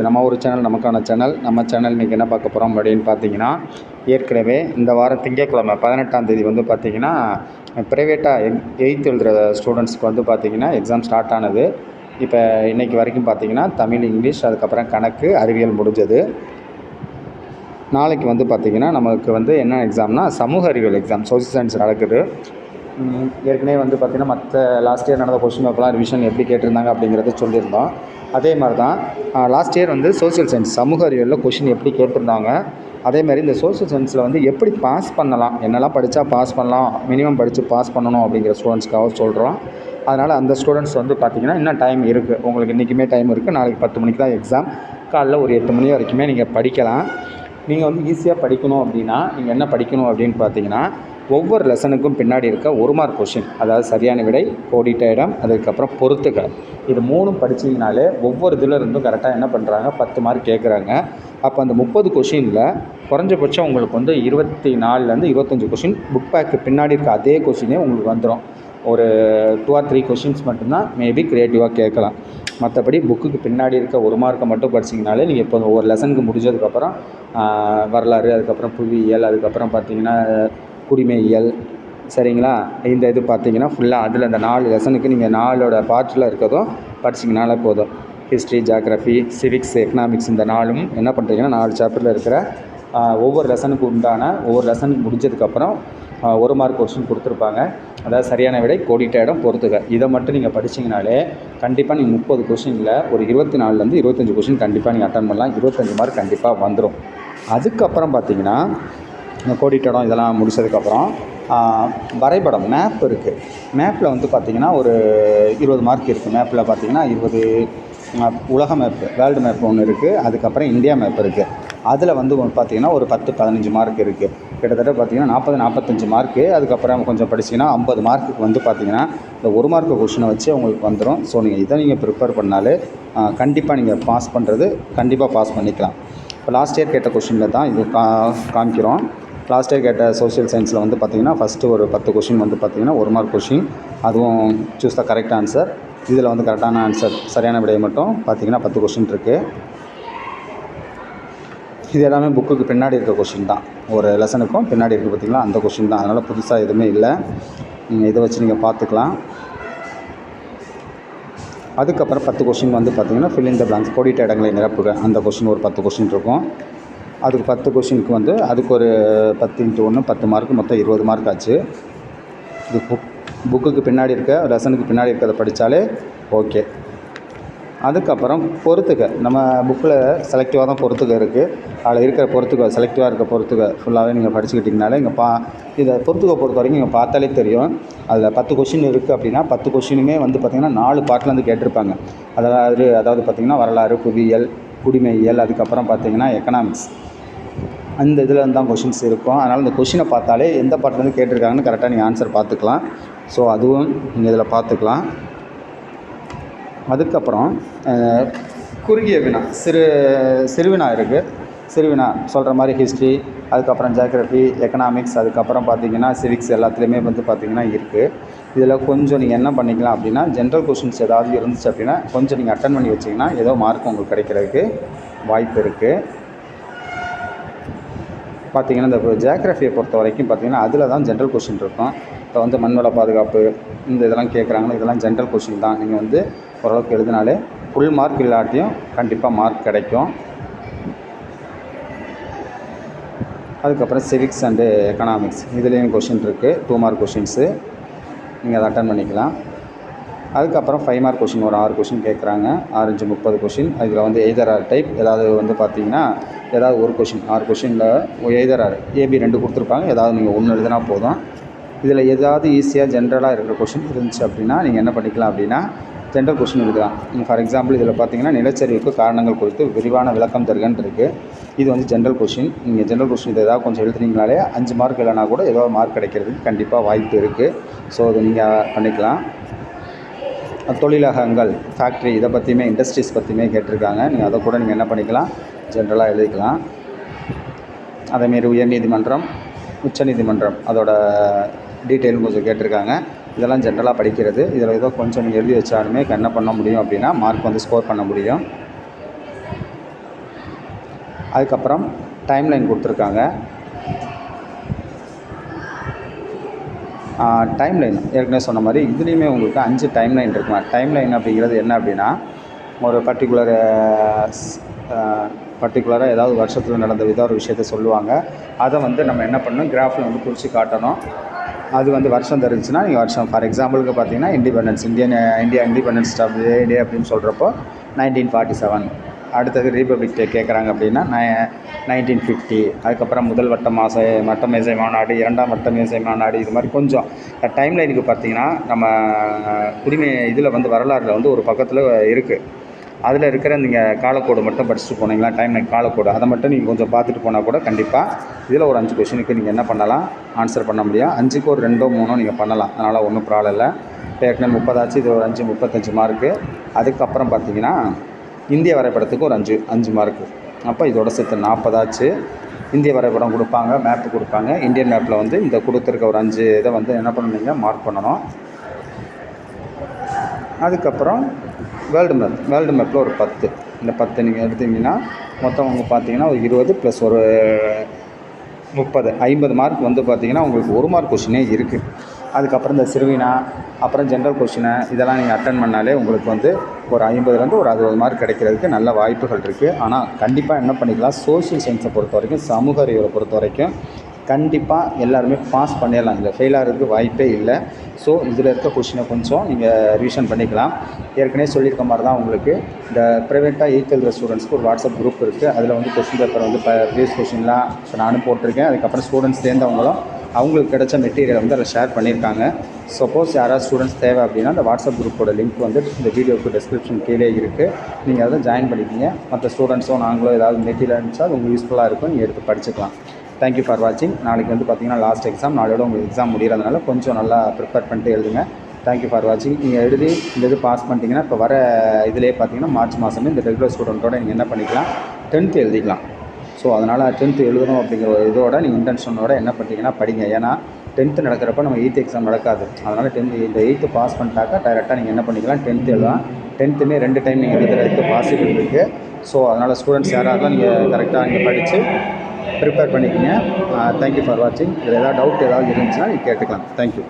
நம்ம ஒரு சேனல், நமக்கான சேனல். நம்ம சேனல் இன்றைக்கி என்ன பார்க்க போகிறோம் அப்படின்னு பார்த்தீங்கன்னா, ஏற்கனவே இந்த வாரம் திங்கட்கிழமை 18ஆம் தேதி வந்து பார்த்திங்கன்னா, ப்ரைவேட்டாக 8th எழுதுகிற ஸ்டூடெண்ட்ஸ்க்கு வந்து பார்த்திங்கன்னா எக்ஸாம் ஸ்டார்ட் ஆனது. இப்போ இன்றைக்கி வரைக்கும் பார்த்திங்கன்னா தமிழ், இங்கிலீஷ், அதுக்கப்புறம் கணக்கு, அறிவியல் முடிஞ்சது. நாளைக்கு வந்து பார்த்திங்கன்னா நமக்கு வந்து என்ன எக்ஸாம்னா சமூக அறிவியல் எக்ஸாம், சோசியல் சயின்ஸ் நடக்குது. ஏற்கனவே வந்து பார்த்திங்கன்னா மற்ற லாஸ்ட் இயர் நடந்த கொஸ்டின் பேப்பர்லாம் ரிவிஷன் எப்படி கேட்டிருந்தாங்க அப்படிங்கிறத சொல்லியிருந்தோம். அதே மாதிரி தான் லாஸ்ட் இயர் வந்து சோசியல் சயின்ஸ் சமூக அறிவியலில் கொஷின் எப்படி கேட்டிருந்தாங்க, அதேமாதிரி இந்த சோசியல் சயின்ஸில் வந்து எப்படி பாஸ் பண்ணலாம், என்னெல்லாம் படித்தா பாஸ் பண்ணலாம், மினிமம் படித்து பாஸ் பண்ணணும் அப்படிங்கிற ஸ்டூடெண்ட்ஸ்க்காக சொல்கிறோம். அதனால் அந்த ஸ்டூடெண்ட்ஸ் வந்து பார்த்திங்கன்னா இன்னும் டைம் இருக்குது, உங்களுக்கு இன்றைக்குமே டைம் இருக்குது. நாளைக்கு 10 மணிக்கு தான் எக்ஸாம். காலைல ஒரு 8 மணி வரைக்குமே நீங்கள் படிக்கலாம். நீங்கள் வந்து ஈஸியாக படிக்கணும் அப்படின்னா நீங்கள் என்ன படிக்கணும் அப்படின்னு பார்த்தீங்கன்னா, ஒவ்வொரு லெசனுக்கும் பின்னாடி இருக்க 1 மார்க் கொஷின், அதாவது சரியான விடை, கோடிட்ட இடம், அதுக்கப்புறம் பொறுத்துக்க, இது 3ம் படிச்சிங்கனாலே ஒவ்வொரு இதில் இருந்தும் கரெக்டாக என்ன பண்ணுறாங்க 10 மார்க் கேட்குறாங்க. அப்போ அந்த 30 கொஷினில் குறைஞ்சபட்சம் உங்களுக்கு வந்து 24லேருந்து 25 கொஷின் புக் பேக்கு பின்னாடி இருக்க அதே கொஷினே உங்களுக்கு வந்துடும். ஒரு 2 or 3 கொஷின்ஸ் மட்டும்தான் மேபி க்ரியேட்டிவாக கேட்கலாம். மற்றபடி புக்குக்கு பின்னாடி இருக்க 1 மார்க்கை மட்டும் படிச்சிங்கனாலே நீங்கள் இப்போ ஒரு லெசனுக்கு முடிஞ்சதுக்கப்புறம் வரலாறு, அதுக்கப்புறம் புவியியல், அதுக்கப்புறம் பார்த்திங்கன்னா குடிமையியல், சரிங்களா, இந்த இது பார்த்திங்கன்னா ஃபுல்லாக அதில் அந்த 4 லெசனுக்கு நீங்கள் 4ஓட பார்ட்டில் இருக்கிறதும் படிச்சிங்கனாலே போதும். ஹிஸ்ட்ரி, ஜியாகிரஃபி, சிவிக்ஸ், எக்கனாமிக்ஸ், இந்த 4ம் என்ன பண்ணுறீங்கன்னா 4 சாப்டரில் இருக்கிற ஒவ்வொரு லெசனுக்கு உண்டான ஒவ்வொரு லெசனுக்கு முடிஞ்சதுக்கப்புறம் 1 மார்க் கொஸ்டின் கொடுத்துருப்பாங்க. அதாவது சரியான விடை, கோடிட்ட இடம், பொறுத்துக்க, இதை மட்டும் நீங்கள் படிச்சிங்கனாலே கண்டிப்பாக நீங்கள் 30 கொஷினில் ஒரு 24லேருந்து 25 கொஷின் கண்டிப்பாக நீங்கள் அட்டன் பண்ணலாம். 25 மார்க் கண்டிப்பாக வந்துடும். அதுக்கப்புறம் பார்த்திங்கன்னா கோடிட்ட இடம் இதெல்லாம் முடிச்சதுக்கப்புறம் வரைபடம், மேப் இருக்குது. மேப்பில் வந்து பார்த்திங்கன்னா ஒரு 20 மார்க் இருக்குது. மேப்பில் பார்த்திங்கன்னா 20 உலக மேப்பு, வேர்ல்டு மேப் ஒன்று இருக்குது. அதுக்கப்புறம் இந்தியா மேப் இருக்குது. அதில் வந்து பார்த்திங்கன்னா ஒரு 10-15 மார்க் இருக்குது. கிட்டத்தட்ட பார்த்திங்கன்னா 40-45 மார்க்கு. அதுக்கப்புறம் கொஞ்சம் படிச்சிங்கன்னா 50 மார்க்குக்கு வந்து பார்த்திங்கன்னா இந்த 1 மார்க் கொஷினை வச்சு உங்களுக்கு வந்துடும். ஸோ இதை நீங்கள் ப்ரிப்பேர் பண்ணாலே கண்டிப்பாக நீங்கள் பாஸ் பண்ணுறது கண்டிப்பாக பாஸ் பண்ணிக்கலாம். இப்போ லாஸ்ட் இயர் கேட்ட கொஷினில் தான் இது காமிக்கிறோம். லாஸ்ட் இயர் கேட்ட சோஷியல் சயின்ஸில் வந்து பார்த்திங்கன்னா ஃபஸ்ட்டு ஒரு 10 கொஷின் வந்து பார்த்திங்கன்னா 1 மார்க் கொஷின், அதுவும் சூஸ் த கரெக்ட் ஆன்சர். இதில் வந்து கரெக்டான ஆன்சர், சரியான விடையை மட்டும் பார்த்திங்கன்னா 10 கொஷின் இருக்குது. இது எல்லாமே புக்குக்கு பின்னாடி இருக்க கொஷின் தான். ஒரு லெசனுக்கும் பின்னாடி இருக்குது பார்த்திங்களா, அந்த கொஷின் தான். அதனால் புதுசாக எதுவுமே இல்லை. நீங்கள் இதை வச்சு நீங்கள் பார்த்துக்கலாம். அதுக்கப்புறம் 10 கொஷின் வந்து பார்த்திங்கன்னா ஃபில் இன் த பிளாங்க்ஸ், கோடிட்ட இடங்களை நிரப்புக, அந்த கொஷின் ஒரு 10 கொஷின் இருக்கும். அதுக்கு 10 கொஷினுக்கு வந்து அதுக்கு ஒரு 10 × 1 10 மார்க்கு, மொத்தம் 20 மார்க் ஆச்சு. இது புக்குக்கு பின்னாடி இருக்க லெசனுக்கு பின்னாடி இருக்கிறத படித்தாலே ஓகே. அதுக்கப்புறம் பொறுத்துக்க, நம்ம புக்கில் செலக்டிவாக தான் பொறுத்துக்க இருக்குது. அதில் இருக்கிற பொறுத்துக்க, செலக்டிவாக இருக்க பொறுத்துக்க ஃபுல்லாகவே நீங்கள் படிச்சுக்கிட்டிங்கனாலே இங்கே இதை பொறுத்துக்க பொறுத்த வரைக்கும் இங்கே பார்த்தாலே தெரியும். அதில் 10 கொஷின் இருக்குது அப்படின்னா 10 கொஷினுமே வந்து பார்த்திங்கன்னா 4 பார்ட்லேருந்து கேட்டிருப்பாங்க. அதாவது பார்த்திங்கன்னா வரலாறு, புவியியல், குடிமையியல், அதுக்கப்புறம் பார்த்திங்கன்னா எக்கனாமிக்ஸ், அந்த இதில் தான் கொஷின்ஸ் இருக்கும். அதனால் இந்த கொஷினை பார்த்தாலே எந்த பார்ட்லேருந்து கேட்டிருக்காங்கன்னு கரெக்டாக நீங்கள் ஆன்சர் பார்த்துக்கலாம். ஸோ அதுவும் நீங்கள் இதில் பார்த்துக்கலாம். அதுக்கப்புறம் குறுகிய வினா, சிறுவினா இருக்குது. சிறுவினா சொல்கிற மாதிரி ஹிஸ்ட்ரி, அதுக்கப்புறம் ஜியாகிரஃபி, எக்கனாமிக்ஸ், அதுக்கப்புறம் பார்த்திங்கன்னா சிவிக்ஸ், எல்லாத்துலேயுமே வந்து பார்த்திங்கன்னா இருக்குது. இதில் கொஞ்சம் நீங்கள் என்ன பண்ணிக்கலாம் அப்படின்னா, ஜென்ரல் கொஷின்ஸ் ஏதாவது இருந்துச்சு அப்படின்னா கொஞ்சம் நீங்கள் அட்டன் பண்ணி வச்சிங்கன்னா ஏதோ மார்க் உங்களுக்கு கிடைக்கிறதுக்கு வாய்ப்பு இருக்குது. பார்த்திங்கன்னா இந்த ஜியாகிரஃபியை பொறுத்த வரைக்கும் பார்த்திங்கன்னா அதில் தான் ஜென்ரல் கொஷின் இருக்கும். இப்போ வந்து மண்வள பாதுகாப்பு, இந்த இதெல்லாம் கேட்குறாங்களோ, இதெல்லாம் ஜென்ரல் கொஷின் தான். நீங்கள் வந்து ஓரளவுக்கு எழுதினாலே ஃபுல் மார்க் இல்லாட்டியும் கண்டிப்பாக மார்க் கிடைக்கும். அதுக்கப்புறம் சிவிக்ஸ் அண்டு எக்கனாமிக்ஸ், இதுலேயும் கொஷின் இருக்குது, 2 மார்க் கொஷின்ஸு, நீங்கள் அதை அட்டன் பண்ணிக்கலாம். அதுக்கப்புறம் 5 மார்க் கொஷின் ஒரு 6 கொஷின் கேட்குறாங்க. 6 × 30 கொஷின். அதில் வந்து எய்தர் ஆர் டைப், ஏதாவது வந்து பார்த்திங்கன்னா ஏதாவது ஒரு கொஷின், 6 கொஷினில் எய்தர் ஆர் ஏபி 2 கொடுத்துருப்பாங்க, ஏதாவது நீங்கள் 1 எழுதினா போதும். இதில் ஏதாவது ஈஸியாக ஜென்ரலாக இருக்கிற கொஷின் இருந்துச்சு அப்படின்னா நீங்கள் என்ன பண்ணிக்கலாம் அப்படின்னா ஜென்ரல் கொஷின் எழுதலாம். ஃபார் எக்ஸாம்பிள் இதில் பார்த்திங்கன்னா நிலச்சரிவுக்கு காரணங்கள் குறித்து விரிவான விளக்கம் தருகன்னு இருக்குது. இது வந்து ஜென்ரல் கொஷின். நீங்கள் ஜென்ரல் கொஷின் இதை ஏதாவது கொஞ்சம் எழுதுனீங்கனாலே 5 மார்க் இல்லைனா கூட ஏதோ மார்க் கிடைக்கிறதுக்கு கண்டிப்பாக வாய்ப்பு இருக்குது. ஸோ அதை நீங்கள் பண்ணிக்கலாம். தொழிலகங்கள், ஃபேக்ட்ரி, இதை பற்றியுமே இண்டஸ்ட்ரீஸ் பற்றியுமே கேட்டிருக்காங்க. நீங்கள் அதை கூட நீங்கள் என்ன பண்ணிக்கலாம், ஜென்ரலாக எழுதிக்கலாம். அதேமாரி உயர்நீதிமன்றம், உச்சநீதிமன்றம், அதோட டீட்டெயிலும் கொஞ்சம் கேட்டிருக்காங்க. இதெல்லாம் ஜென்ரலாக படிக்கிறது. இதில் ஏதோ கொஞ்சம் நீங்கள் எழுதி வச்சாலுமே என்ன பண்ண முடியும் அப்படின்னா மார்க் வந்து ஸ்கோர் பண்ண முடியும். அதுக்கப்புறம் டைம்லைன் கொடுத்துருக்காங்க. டைம்லைன் ஏற்கனவே சொன்ன மாதிரி இதுலேயுமே உங்களுக்கு 5 டைம்லைன் இருக்குமா. டைம்லைன் அப்படிங்கிறது என்ன அப்படின்னா, ஒரு பர்டிகுலராக ஏதாவது வருஷத்தில் நடந்த ஒரு விஷயத்த சொல்லுவாங்க. அதை வந்து நம்ம என்ன பண்ணணும், கிராஃபில் வந்து குறித்து காட்டணும். அது வந்து வருஷம் தெரிஞ்சுன்னா நீங்கள் வருஷம், ஃபார் எக்ஸாம்பிளுக்கு பார்த்தீங்கன்னா இந்தியா இண்டிபெண்டன்ஸ் ஆஃப் டே அப்படின்னு சொல்கிறப்போ 1947. அடுத்தது ரீபப்ளிக் டே கேட்குறாங்க அப்படின்னா 1950. அதுக்கப்புறம் முதல் வட்ட மேசை மாநாடு, இரண்டாம் வட்ட மேசை மாநாடு, இது மாதிரி கொஞ்சம் டைம்லைனுக்கு பார்த்தீங்கன்னா நம்ம குடிமை இதில் வந்து வரலாறில் வந்து ஒரு பக்கத்தில் இருக்குது. அதில் இருக்கிற நீங்கள் காலக்கோடு மட்டும் படிச்சுட்டு போனீங்களா, டைம்லைன் காலக்கோடு அதை மட்டும் நீங்கள் கொஞ்சம் பார்த்துட்டு போனால் கூட கண்டிப்பாக இதில் ஒரு 5 கொஷினுக்கு நீங்கள் என்ன பண்ணலாம், ஆன்சர் பண்ண முடியும். 5க்கு ஒரு 2ஓ 3ஓ நீங்கள் பண்ணலாம், அதனால் ஒன்றும் ப்ராப்ளம் இல்லை. இப்போ ஏற்கனவே 30 ஆச்சு, இது ஒரு 5 35 மார்க்கு. அதுக்கப்புறம் பார்த்தீங்கன்னா இந்திய வரைபடத்துக்கு ஒரு 5 மார்க்கு. அப்போ இதோட சேர்த்து 40 ஆச்சு. இந்திய வரைபடம் கொடுப்பாங்க, மேப்பு கொடுப்பாங்க. இந்தியன் மேப்பில் வந்து இந்த கொடுத்துருக்க ஒரு 5 இதை வந்து என்ன பண்ணணுங்க, மார்க் பண்ணணும். அதுக்கப்புறம் வேர்ல்டு மேப்பில் ஒரு 10. இந்த 10 நீங்கள் எடுத்தீங்கன்னா மொத்தம் அவங்க பார்த்தீங்கன்னா ஒரு 20 ப்ளஸ் ஒரு 30 50 மார்க் வந்து பார்த்தீங்கன்னா உங்களுக்கு 1 மார்க் கொஷினே இருக்குது. அதுக்கப்புறம் இந்த சிறுவினா, அப்புறம் ஜென்ரல் கொஷினை இதெல்லாம் நீங்கள் அட்டன் பண்ணாலே உங்களுக்கு வந்து ஒரு 50லேருந்து ஒரு 60 மார்க் கிடைக்கிறதுக்கு நல்ல வாய்ப்புகள் இருக்குது. ஆனால் கண்டிப்பாக என்ன பண்ணிக்கலாம், சோஷியல் சயின்ஸை பொறுத்த வரைக்கும், சமூக அறிவியலை பொறுத்த வரைக்கும் கண்டிப்பாக எல்லாருமே பாஸ் பண்ணிடலாம். இதில் ஃபெயில் ஆகிறதுக்கு வாய்ப்பே இல்லை. ஸோ இதில் இருக்க கொஷினை கொஞ்சம் நீங்கள் ரிவிஷன் பண்ணிக்கலாம். ஏற்கனவே சொல்லியிருக்க மாதிரி தான் உங்களுக்கு இந்த ப்ரைவேட்டாக 8th எழுதுகிற ஸ்டூடெண்ட்ஸ்க்கு ஒரு வாட்ஸ்அப் குரூப் இருக்குது. அதில் வந்து கொஷின் பேப்பர் வந்து ப்ரீவியஸ் கொஷின்லாம் இப்போ நானும் போட்டிருக்கேன். அதுக்கப்புறம் ஸ்டூடெண்ட்ஸ் சேர்ந்தவங்களும் அவங்களுக்கு கிடைச்ச மெட்டீரியலை வந்து அதில் ஷேர் பண்ணியிருக்காங்க. சப்போஸ் யாராவது ஸ்டூடெண்ட்ஸ் தேவை அப்படின்னா அந்த வாட்ஸ்அப் குரூப்போட லிங்க் வந்து இந்த வீடியோக்கு டிஸ்கிரிப்ஷன் கீழே இருக்குது. நீங்கள் அதை ஜாயின் பண்ணிக்கிங்க. மற்ற ஸ்டூடெண்ட்ஸோ நாங்களோ ஏதாவது மெட்டீரியல் இருந்துச்சா அது உங்களுக்கு யூஸ்ஃபுல்லாக இருக்கும், நீங்கள் எடுத்து படிச்சுக்கலாம். தேங்க்யூ ஃபார் வாட்சிங். நாளைக்கு வந்து பார்த்திங்கன்னா லாஸ்ட் எக்ஸாம், நாளையோட உங்களுக்கு எக்ஸாம் முடிகிறதுனால கொஞ்சம் நல்லா ப்ரிப்பேர் பண்ணிட்டு எழுதுங்க. தேங்க்யூ ஃபார் வாட்சிங். நீங்கள் எழுதி இந்த இது பாஸ் பண்ணிட்டீங்கன்னா இப்போ வர இதிலே பார்த்தீங்கன்னா மார்ச் மாதமே இந்த ரெகுலர் ஸ்டூடெண்ட்டோட நீங்கள் என்ன பண்ணிக்கலாம், 10th எழுதிக்கலாம். ஸோ அதனால் 10th எழுதணும் அப்படிங்கிற ஒரு இதோட நீங்கள் இன்டென்ஷனோட என்ன பண்ணிட்டீங்கன்னா படிங்க. ஏன்னா 10th நடக்கிறப்ப நம்ம 8th எக்ஸாம் நடக்காது. அதனால் இந்த 8th பாஸ் பண்ணிட்டாக்கா டைரெக்டாக நீங்கள் என்ன பண்ணிக்கலாம், 10th எழுதலாம். 10th ரெண்டு டைம் நீங்கள் எழுதுறதுக்கு பாசிபிள் இருக்குது. ஸோ அதனால் ஸ்டூடெண்ட்ஸ் யாராவது நீங்கள் கரெக்டாக நீங்கள் படித்து ப்ரிப்பேர் பண்ணிக்கோங்க. தேங்க்யூ ஃபார் வாட்சிங். இதில் ஏதாவது டவுட் ஏதாவது இருந்துச்சுன்னா நீங்கள் கேட்டுக்கலாம். தேங்க்யூ.